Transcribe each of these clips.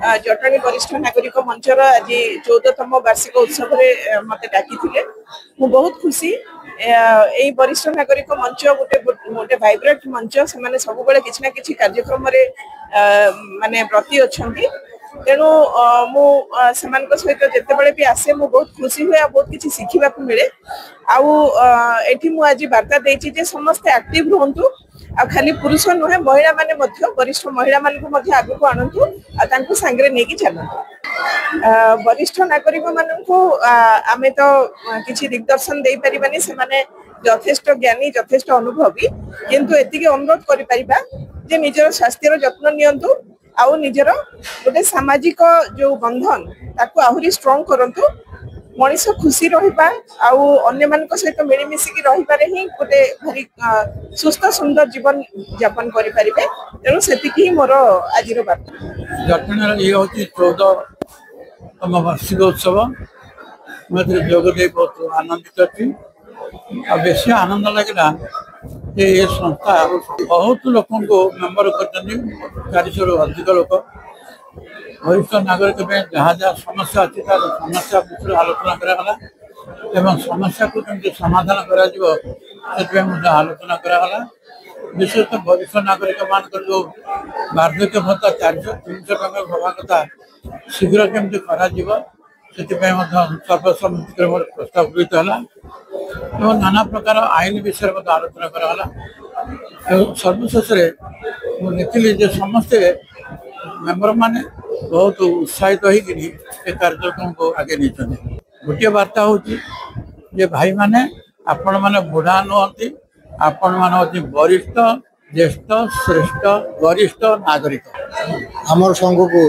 जटणी वरिष्ठ नागरिक मंचर आज 14तम वार्षिक उत्सव मत डाकी मु बहुत खुशी यही वरिष्ठ नागरिक मंच गोटे गोटे वाइब्रेंट मंच से सब किसी ना कि कार्यक्रम माने व्रती अच्छा तेणु मुझे सहित जिते भी आसे मुझे बहुत खुशी हुए बहुत किसी शिखा मिले आठी मुझे वार्ता देती समस्ते एक्टिव रुहतु आ खाली पुरुष नुहे महिला माने वरिष्ठ महिला मान आगे को आणतु आ सांगे नहीं चलतु वरिष्ठ नागरिक मानू आम तो किसी दिग्दर्शन दे पारिबानी से माने यथेष्ट ज्ञानी यथेष्ट अनुभवी किंतु एतिके अनुरोध करि परिबा जे निजर स्वास्थ्यर जत्न नियंतु आउ निजर गोटे सामाजिक जो बंधन ताकू आहुरी स्ट्रॉन्ग करंतु मनीष खुशी रहिबा आउ अन्य मान सहित मिलमिशिकी रहिबारे ही गोटे भारी सुस्थ सुंदर जीवन यापन करि परिबे तेणु सेतिकी मोर आजिर बार्ता जटणीर ये होची 14तम वार्षिक उत्सव मैं जोगदे बहुत आनंदित अच्छी और बेसी आनंद लगे ये संस्था बहुत लोक मेम्बर कर 400 अधिक लोक वरिष्ठ नागरिक जहाँ जहाँ समस्या अच्छी तार समस्या विषय आलोचना करागला एवं समस्या को केमती समाधान कर आलोचना करागला विशेषतः वरिष्ठ नागरिक मान जो वार्धक्य भत्ता 400-300 टଙ୍କା भवा कथा शीघ्र केमती सर्वसम्मति प्रस्ताव गृहीत है नाना प्रकार आईन विषय आलोचना करागला सर्वशेष मुझे समस्ते मेम्बर माने बहुत उत्साहित हो कार्यक्रम को आगे नहीं गोटे वार्ता हूँ भाई माने आपण माने बुढ़ा नुहति आपण मान वरिष्ठ ज्येष्ठ श्रेष्ठ वरिष्ठ नागरिक आमर संघ को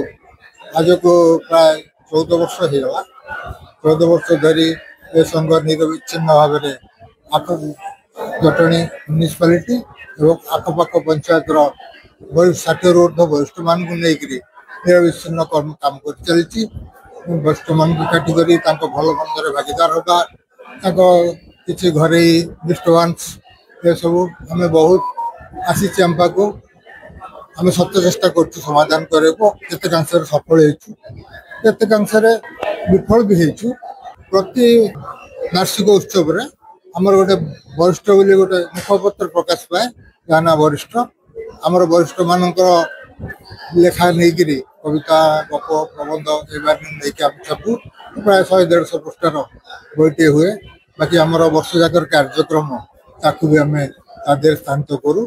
आज को प्राय 14 वर्ष होगा 14 वर्ष धरी ये संघ निरविच्छिन्न भाव में जटणी म्यूनिसिपालिटी और आखपाख पंचायत वरिष्ठ 60 ऊर्ध वरिष्ठ मान निरविच्छिन्न कर्म काम कर चलती वरिष्ठ मान काटिकी भल मंदर भागीदार होगा किसी घरे डिस्टर्बांस ये सब आम बहुत आसी आम पाक आम सत्य चेष्टा कर समाधान करते सफल होते विफल भी हो प्रति वार्षिक उत्सव आमर गोटे वरिष्ठ बोली गोटे मुखपत्र प्रकाश पाए जहाँ ना वरिष्ठ आमर वरिष्ठ मानकर लेखा नहीं कविता गप प्रबंध ये छपू प्राय 100-150 पृष्ठार बईटे हुए बाकी आमर वर्ष जाकर कार्यक्रम ताकू भी आम स्थानित करूँ।